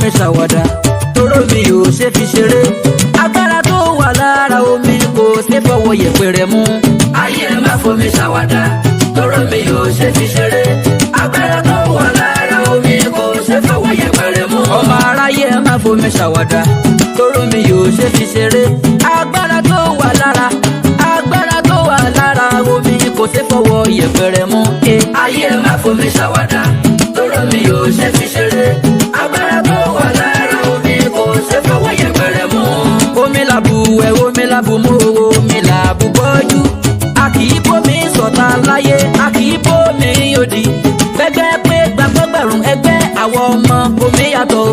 fomi ṣàwàdà tóró mi ò ṣe fi ṣeré agbára tó wà lára omi kò ṣe fọwọ́ yẹpẹrẹ mú. ayé má fomi ṣàwàdà tóró mi ò ṣe fi ṣeré agbára tó wà lára omi kò ṣe fọwọ́ yẹpẹrẹ mú. ọmọ aráyé má fomi ṣàwàdà tóró mi ò ṣe fi ṣeré agbára tó wà lára omi kò ṣe fọwọ́ yẹpẹrẹ mú. ayé má fomi ṣàwàdà tóró mi ò ṣe fi ṣeré agbára tó wà lára omi kò ṣe fọwọ́ yẹpẹrẹ mú. omi làbù ẹ̀ omi làbù mú omi làbù bọ́jú a kì í bómi sọ̀tà láyé a kì í bómi òdì gbẹgbẹ́ pé gbàgbọ́gbẹ̀rún ẹgbẹ́ àwọn ọmọ omi yàtọ̀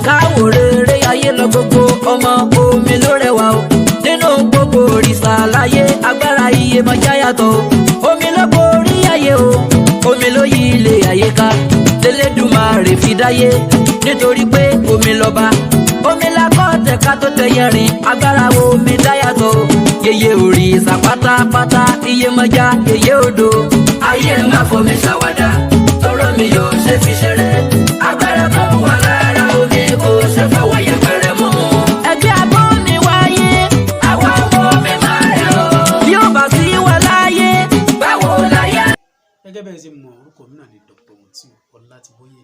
káwò rere ayé lọ gbogbo ọmọ omi ló rẹwà o nínú gbogbo òrìṣà láyé agbára iye mọ̀já yàtọ̀ omi ló borí ayé o omi ló yí ilé ayé ká tẹlẹ́dùmarè fi dáyé nítorí pé omi lọ́ba omi lakọ́ tẹ̀ka tó tẹ̀yẹ rìn agbára omi dá yàtọ̀ yeye òrìṣà pátápátá iye mọ̀já yeye odò. ayé má fomi ṣàwàdà tóró mi yóò ṣe fi ṣeré agbára tó wà lára omi kò ṣe fọwọ́ yẹpẹrẹ mú. ẹgbẹ́ abọ́ mi wáyé àwọn ọmọ mi máa rẹ̀ o bí ó bá sí wà láyé báwo láyé. gẹ́gẹ́ bẹ́ẹ̀ ṣe mọ orúkọ mi náà ni Dr. Mutiu Ọlátíbóyè.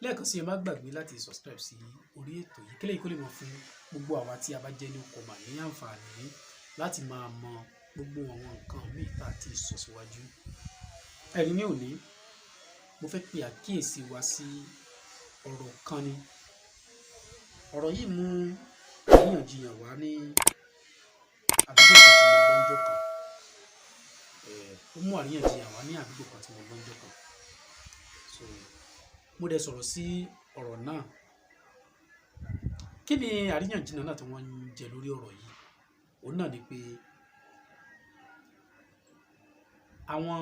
lẹ́ẹ̀kan sí ẹ má gbàgbé láti subscribe sí orí ètò yìí kílẹ̀ kó lè mọ̀ fún gbogbo àwa tí a bá jẹ́ ní okòmà ní àǹfààní láti máa mọ gbogbo àwọn nǹkan míì tá a ti sọ síwájú. ẹ̀rí ní òní mo fẹ́ pe àkíyèsí wa sí ọ̀rọ̀ kan ni ọ̀rọ̀ yìí mú àríyànjiyàn wá ní àdúgbò kan tí mo gbọ́njọ́ kan ó mú àríyànjiyàn wá ní àdúgbò kan tí mo gbọ́njọ́ kan so mo dẹ̀ sọ̀rọ̀ sí ọ̀rọ̀ náà. kí ni àríyànjiyàn náà tí wọ́n ń jẹ lórí ọ̀rọ̀ yìí òun náà ni pé àwọn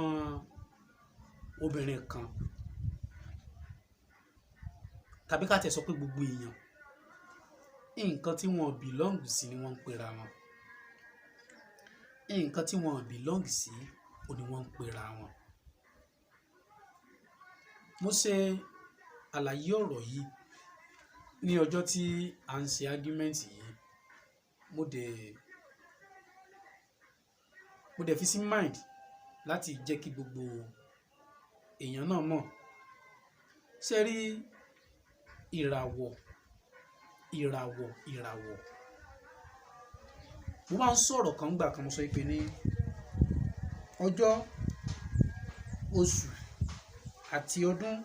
obìnrin kan tàbí ká tẹ̀ sọ pé gbogbo èèyàn nǹkan tí wọ́n belong sí ni wọ́n ń pera wọn nǹkan tí wọ́n belong sí ò ní wọ́n ń pera wọn. mo ṣe àlàyé ọ̀rọ̀ yìí ní ọjọ́ tí à ń ṣe argument yìí mo dẹ̀ fi sí mind láti jẹ́ kí gbogbo èèyàn náà mọ̀ ṣe rí ìràwọ̀ mo máa ń sọ̀rọ̀ kan gbà kan mo sọ pé ní ọjọ́ oṣù àti ọdún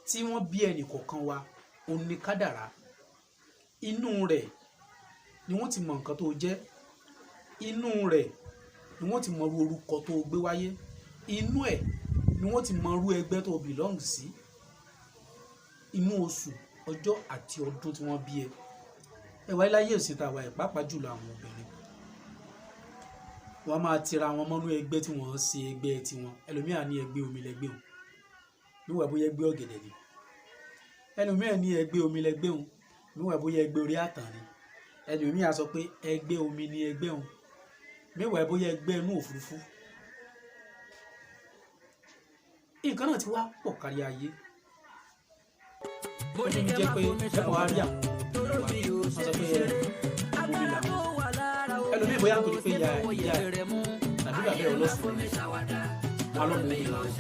tí wọ́n bí ẹnì kọ̀ọ̀kan wa òun ni kádàrá inú rẹ̀ ni wọ́n ti mọ nǹkan tó jẹ́ inú rẹ̀ ni wọ́n ti mọ irú orúkọ tó gbé wáyé inú ẹ̀ ni wọ́n ti mọ irú ẹgbẹ́ tó belong sí inú oṣù ọjọ́ àti ọdún tí wọ́n bí ẹ ẹwà iláyé òsì tàwa ẹ̀ pàápàá jùlọ àwọn obìnrin wọ́n máa tira wọn mọ́nú ẹgbẹ́ tí wọ́n ṣe ẹgbẹ́ tiwọn ẹlòmíà ní ẹgbẹ́ omi lẹ́gbẹ́ òun níwà bóyá ẹgbẹ́ ọ̀gẹ̀dẹ̀ ni ẹlòmíà ní ẹgbẹ́ omi lẹ́gbẹ́ òun níwà bóyá ẹgbẹ́ orí àtàn ni ẹlòmíà sọ pé ẹgbẹ́ omi ni ẹgbẹ́ òun níwà bóyá ẹgbẹ́ inú òfurufú. nǹkan náà ti wá pọ̀ kárí ayé ó ní jẹ́ pé ẹ̀kọ́ á rí àwọn wọ́n sọ pé omi làwọn ẹlòmíì bóyá nítorí pé ìyá tàbí bàbá ọlọ́sùn alọ́mọ omi làwọn.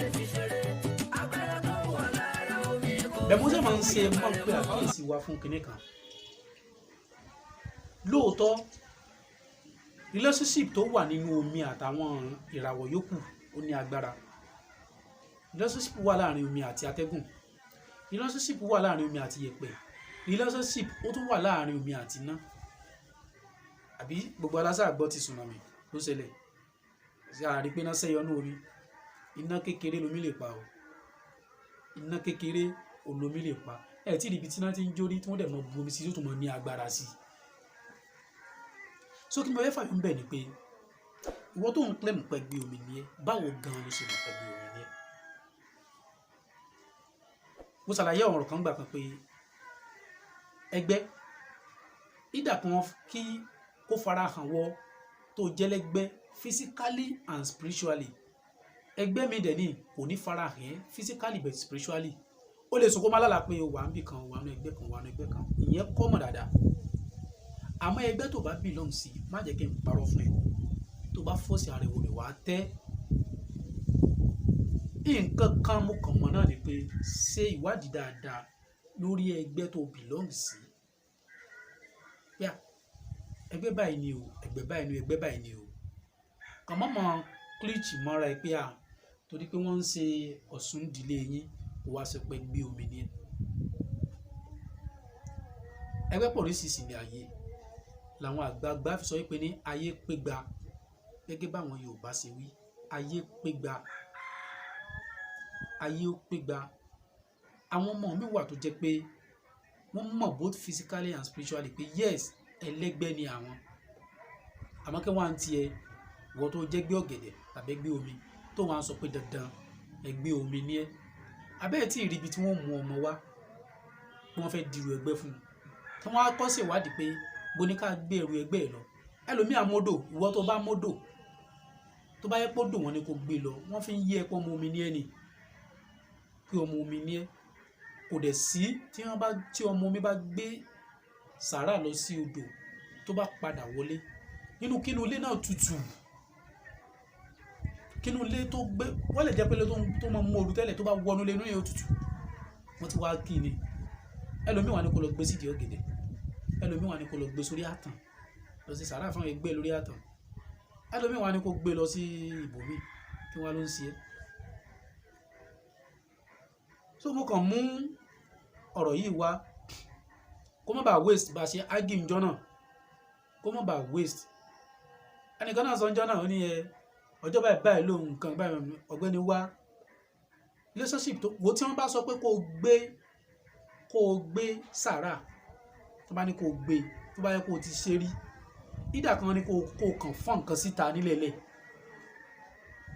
bẹ̀mọ́sẹ̀ máa ń ṣe máa ń pè àkíyèsí wa fún kinní kan lóòótọ́ relationship tó wà nínú omi àtàwọn ìràwọ̀ yòókù ó ní agbára relationship wà láàrin omi àti atẹ́gùn relationship wà láàrin omi àti yẹ̀pẹ̀ relationship ó tún wà láàrin omi àti iná àbí gbogbo aláṣà gbọ́ ti tsunami ló ṣẹlẹ̀ ṣe àrí pé iná ṣẹ́yọ ní omi iná kékeré lomi lè pa o iná kékeré olómi lè pa ẹ̀ tí ibi tí iná ti ń jórí tí wọ́n dẹ̀ mọ́ bu omi sí tó tún mọ́ ní agbára sí i. so kí ni mo fẹ́ fàyọ̀ ń bẹ̀ ni pé ìwọ tó ń claim pẹ́ gbé omi ni ẹ báwo gan-an ló ṣe lè pẹ́ gbé omi ni ẹ. mo ṣàlàyé ọ̀rọ̀ kan gbà kan pé ẹgbẹ́ ìdà kan kí ó fara hàn wọ tó jẹ́lẹ́gbẹ́ physically and spiritually ẹgbẹ́ mi dẹ̀ ní kò ní fara hàn ẹ́ physically but spiritually ó lè sọ kó má lálà pé o wà níbì kan wà ní ẹgbẹ́ kan wà ní ẹgbẹ́ kan ìyẹn kọ́ mọ̀ dáadáa àmọ́ ẹgbẹ́ tó bá belong sí má jẹ́ kí n parọ́ fún ẹ tó bá fọ́ọ̀sì ariwo rẹ̀ wá tẹ́ nǹkan kan mo kàn mọ́ náà ni pé ṣe ìwádìí dáadáa lórí ẹgbẹ́ tó belong sí yá ẹgbẹ́ báyìí ni o ẹgbẹ́ báyìí ni o ẹgbẹ́ báyìí ni o kàn mọ́ mọ́ klíìchì mọ́ra ẹ pé torí pé wọ́n ń ṣe Ọ̀ṣun ìdílé yín kó wá sọ pé gbé omi ní ẹ ẹgbẹ́ pọ̀ ní sísìn ní ayé làwọn àgbààgbà fi sọ pé ní ayé pégbà gẹ́gẹ́ báwọn Yorùbá ṣe wí ayé pégbà ayé ó pégbà àwọn ọmọ mi wà tó jẹ́ pé wọ́n mọ̀ both physically and spiritually pé yes ẹlẹ́gbẹ́ ni àwọn àmọ́ kí wọ́n á tiẹ̀ wọ́n tó jẹ́ gbé ọ̀gẹ̀dẹ̀ tàbí gbé omi tó wọ́n á sọ pé dandan ẹgbẹ́ omi ní ẹ abẹ́ẹ̀ tí ìrìbí tí wọ́n mú ọmọ wá pé wọ́n fẹ́ dirú ẹgbẹ́ fún un tí wọ́n á kọ́ sí ìwádìí pé bó ní ká gbé ẹrù ẹgbẹ́ ẹ lọ ẹlòmíì àmọ́dò ìwọ tó bá mọ́dò tó bá yẹ pé dò wọ́n ni kò gbé lọ wọ́n fi ń yí ẹpọ́ ọmọ omi ní ẹ ni pé ọmọ omi ní ẹ kò dẹ̀ sí tí ọmọ omi bá gbé sàárà lọ sí odò tó bá padà wọlé nínú kínú ilé náà tutù kínú ilé tó gbé wọ́n lè jẹ́ pé tó máa mú ooru tẹ́lẹ̀ tó bá wọnú ilé inú yẹn ó tutù wọ́n ti wá kí ni ẹlòmíì wà ní kó lọ gbé sídìí ọ̀gẹ̀dẹ̀ ẹlòmíì wà ní kó lọ gbé sórí àtàn lọ sí sàárà fún ẹgbẹ́ lórí àtàn ẹlòmíì wà ní kó gbé lọ sí ibòmíì kí wọ́n ló ń ṣe é. so mo kàn mú ọ̀rọ̀ yìí wá kó má bàa waste bá a ṣe ágì ń jọ́nà kó má bàa waste ẹnìkan náà sọ ń jọ́nà ó ní ọjọ́ báyìí lóhun nǹkan báyìí ọ̀gbẹ́ni wá relationship tó wo tí wọ́n bá sọ pé kó o gbé sàárà tó bá ní kó o gbé tó bá yẹ kó o ti ṣe rí ìdá kan ní kó o kàn fọ́n nǹkan síta nílẹ̀lẹ̀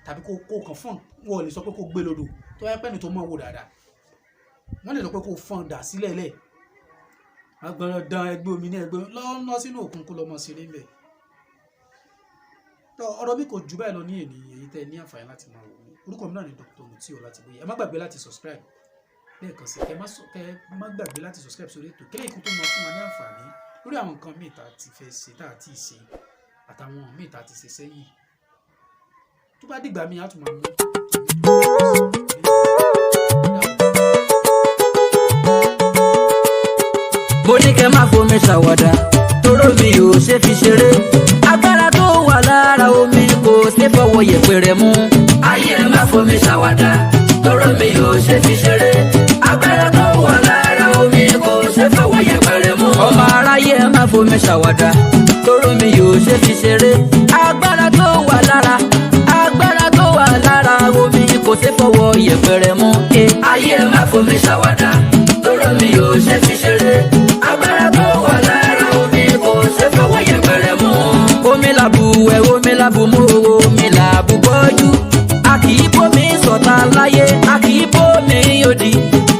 tàbí kó o kàn fọ́n wọ́n lè sọ pé kó o gbé lodò tó yẹ pẹ́ni tó mọ̀ wò dáadáa wọ́n lè sọ pé kó o fọ́n dà sílẹ̀lẹ̀ agbọ̀nrán dán ẹgbẹ́ omi ní ẹgbẹ́ lọ sínú òkun kó lọ mọ̀ sí níbẹ̀ ọ̀rọ̀ bí kò jù báyìí lọ ní èyí tẹ́ ní àǹfààní láti máa wò ó orúkọ mi náà ni Dr. Muti Ọlátìbóyè ẹ má gbàgbé láti subscribe lẹ́ẹ̀kan sí kẹ́ má gbàgbé láti subscribe sórí ètò kílẹ̀ ikú tó mọ fún wa ní àǹfààní lórí àwọn nǹkan míì tá a ti fẹ́ ṣe tá a ti ṣe àtàwọn míì tá a ti ṣe sẹ́yìn tó bá dìgbà míì á tún máa mú. mo ní kẹ́ má fomi ṣàwàdà toró mi ò ṣe fi ṣeré agbára tó wà lára omi kò ṣe fọwọ́ yẹpẹrẹ mú. ayé ẹ má fomi ṣàwàdà toró mi ò ṣe fi ṣeré agbára tó wà lára omi kò ṣe fọwọ́ yẹpẹrẹ mú. ọmọ aráyé ẹ má fomi ṣàwàdà toró mi ò ṣe fi ṣeré agbára tó wà lára omi kò ṣe fọwọ́ yẹpẹrẹ mú. ayé ẹ má fomi ṣàwàdà toró mi ò ṣe fi ṣeré agbára tó wà lára omi kò ṣe fọwọ́ yẹpẹrẹ mú. omi làbù ẹ̀ omi làbù mú omi làbù bọ́jú a kì í bómi sọ̀tà láyé a kì í bómi òdì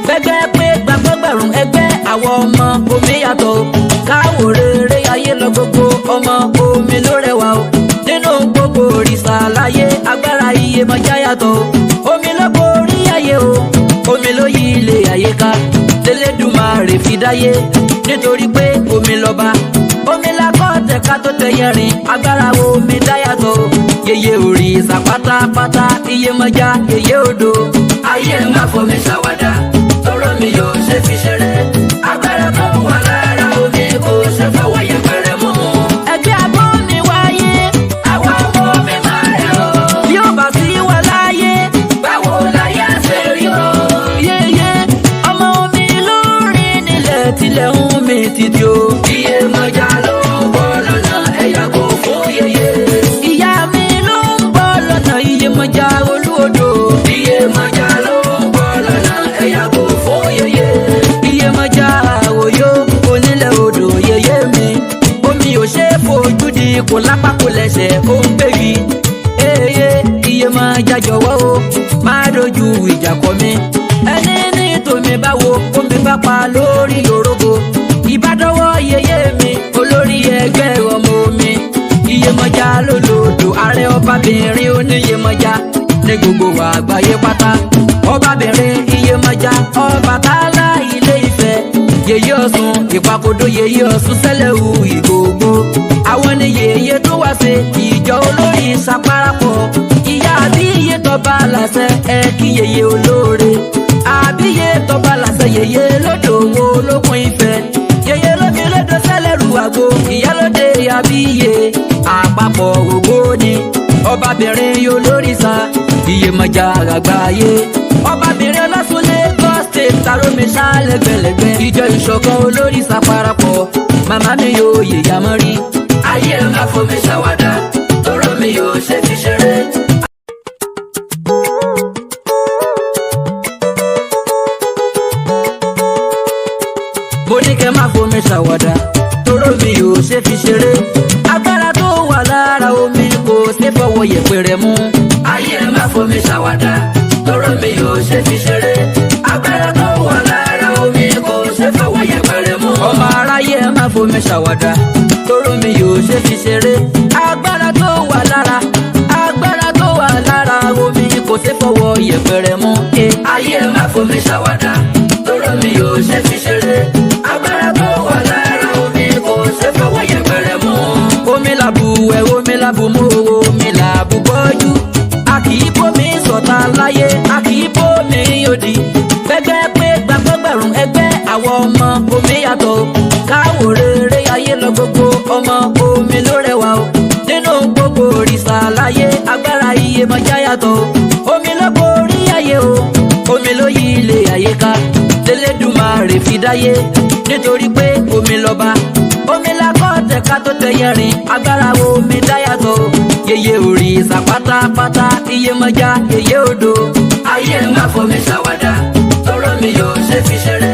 gbẹgbẹ́ pé gbàgbọ́gbẹ̀rún ẹgbẹ́ àwọn ọmọ omi yàtọ̀ káwò rere ayé lọ gbogbo ọmọ omi ló rẹwà o nínú gbogbo òrìṣà láyé agbára Iyemọja yàtọ̀ omi ló borí ayé o omi ló yí ilé ayé ká l'Elédùmarè fi dáyé nítorí pé omi lọ́ba omi lakọ́ tẹ̀ka tó tẹ̀yẹ rìn agbára omi dáyàtọ̀ yeye òrìṣà pátápátá Iyemọja yeye odò. ayé ẹ má fomi ṣàwàdà toró mi yóò ṣe fi ṣeré agbára tó wà lára omi kò ṣe fọwọ́ yẹpẹrẹ mú. ẹgbẹ́ abọ́ mi wáyé àwọn ọmọ mi máa rẹ̀ o. yóò bá sí wà láyé báwo láyé ṣe rí o. yeye ọmọ omi ló rìn nílẹ̀ tilẹ̀ ń mi títí o. Iyemọja ló ń bọ̀ lọ́nà ẹ̀yà kò fún yeye. ìyá mi ló ń bọ̀ lọ́nà Iyemọja olúodò. Iyemọja ló ń bọ̀ lọ́nà ẹ̀yà kò fún yeye. Iyemọja àwòyó onílẹ̀ odò yeye mi. omi ò ṣe é fojú di kò lápá kò lẹ́sẹ̀ ó ń gbégi. Iyemọja jọ̀wọ́ o má dojú ìjà kọ mi. ẹni ní tòmí báwo omi bá pa lórí òrógo. ìbádọ́wọ́ yeye mi olórí ẹgbẹ́ ọmọ omi. Iyemọja lólòdò ààrẹ ọbabìnrin oníyemọja ní gbogbo àgbáyé pátá. ọbabìnrin Iyemọja Ọbàtálá ilé Ifẹ̀ yèyé Ọ̀ṣun ìpàkòdó yèyé Ọ̀ṣun Sẹ́lẹ̀wù Ìgbòho àwọn ni yèyé tó wá ṣe ìjọ olórí ìsapárapọ̀ ìyá àbíyé tọba làṣẹ ẹ kí yèyé olóore àbíyé tọba làṣẹ yèyé lódò wo lókun Ifẹ̀ yèyé lómi lódò Sẹ́lẹ̀rù àgbo ìyálóde àbíyé àpapọ̀ ògbóni ọbabìnrin olórìṣà Iyèmọ̀jà àgbáyé ọbabìnrin Ọlọ́ṣun Lagos State taromi ṣálẹ́gbẹ̀lẹ́gbẹ̀ ìjọ ìṣọ̀kan olórìṣà parapọ̀ màmá mi yóò yèyà mọ́ rí. ayé ẹ̀ máa fomi ṣàwádà tọrọ mi yóò ṣe fi ṣeré. mo ní kẹ́ máa fomi ṣàwádà tọrọ mi yóò ṣe fi ṣeré. agbára tó wà lára omi kò ṣe fọwọ́ yẹpẹrẹ mú. ayé ẹ̀ máa fomi ṣàwádà tọrọ mi yóò ṣe fi ṣeré. agbára tó wà lára omi kò ṣe fọwọ́ yẹpẹrẹ mú. ọmọ aráyé ẹ̀ máa fomi ṣàwádà tọrọ mi yóò ṣe fi ṣeré. agbára tó wà lára omi kò ṣe fọwọ́ yẹpẹrẹ mú. ayé ẹ̀ máa fomi ṣàwádà tọrọ mi yóò ṣe fi ṣeré. agbára tó wà lára omi kò ṣe fọwọ́ yẹpẹrẹ mú. omi làbù ẹ̀ omi làbù mú omi làbù bọ́jú. a kì í bómi sọ̀tà láyé a kì í bómi òdì. gbẹgbẹ́ pé gbàgbọ́gbẹ̀rún ẹgbẹ́ àwọn ọmọ omi yàtọ̀. káwò rere ayé lọ gbogbo ọmọ omi ló rẹwà o. nínú gbogbo òrìṣà láyé agbára Iyèmọ̀jà yàtọ̀. omi ló borí ayé o omi ló yí ilé ayé ká. Elédùmarè fi dáyé nítorí pé omi lọ́ba. omi la kọ́ tẹ̀ka tó tẹ̀yẹ rìn agbára omi dá yàtọ̀. yèyé òrìṣà pátápátá Iyèmọ̀jà yèyé odò. ayé ẹ̀ máa fomi ṣàwádà tọrọ mi yóò ṣe fi ṣeré.